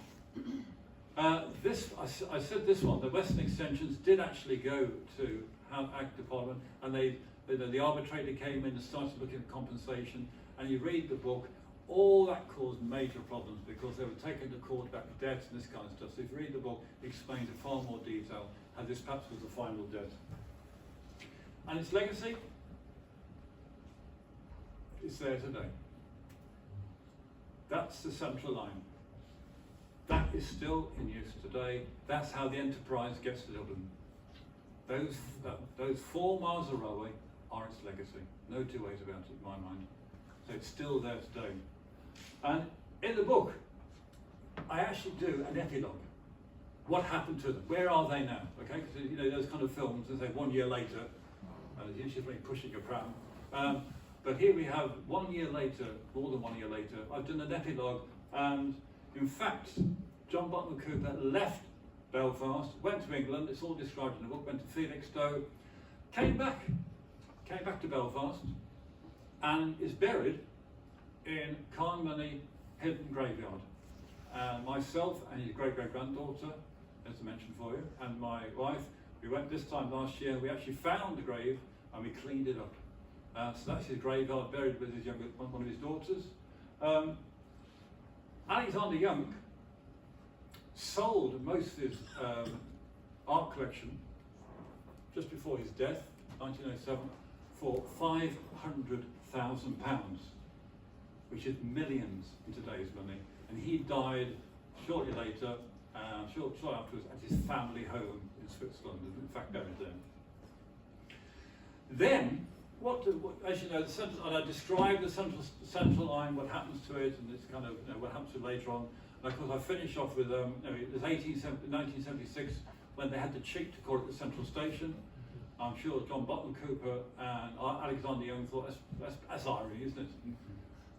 I said this one, the Western Extensions did actually go to Act of Parliament, and the arbitrator came in and started looking at compensation, and you read the book, all that caused major problems because they were taken to court about debts and this kind of stuff. So if you read the book, it explains in far more detail how this perhaps was the final debt. And its legacy is there today. That's the central line. That is still in use today. That's how the enterprise gets to Dublin. Those 4 miles of railway are its legacy. No two ways about it in my mind. So it's still there today. And in the book, I actually do an epilogue. What happened to them? Where are they now? Okay, because you know those kind of films, they say 1 year later, it's usually pushing a pram. But here we have 1 year later, more than 1 year later, I've done an epilogue, and in fact, John Butler Cooper left Belfast, went to England, it's all described in the book, went to Felixstowe, came back to Belfast, and is buried in Carnmoney Hidden Graveyard. And myself and his great-great-granddaughter, as I mentioned for you, and my wife, we went this time last year, we actually found the grave and we cleaned it up. So that's his graveyard, buried with his one of his daughters. Alexander Young sold most of his art collection just before his death, 1907, for £500,000, which is millions in today's money. And he died shortly later, shortly afterwards, at his family home in Switzerland, in fact buried there. Then, as you know, and I described the central line, what happens to it, and it's kind of what happens to it later on. And of course, I finish off with it was 1976 when they had the cheek to call it the Central Station. I'm sure John Butler Cooper and Alexander Young thought that's irony, isn't it?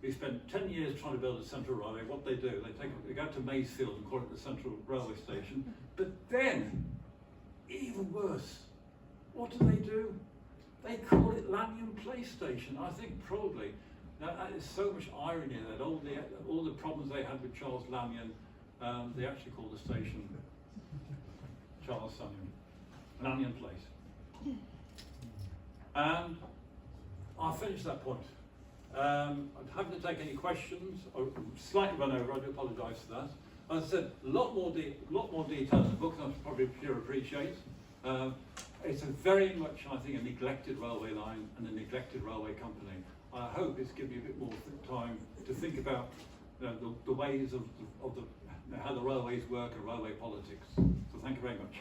We spent 10 years trying to build a central railway. What they do, they go to Maysfield and call it the Central Railway Station. But then, even worse, what do? They call it Lanyon Place Station. I think probably that is so much irony that all the problems they had with Charles Lanyon, they actually call the station Charles Lanyon Place. And I'll finish that point. I'm happy to take any questions. Or slightly run over. I do apologise for that. As I said, a lot more detail in the book than I probably appreciate. It's a very much, I think, a neglected railway line and a neglected railway company. I hope it's given you a bit more time to think about the ways of how the railways work and railway politics. So thank you very much.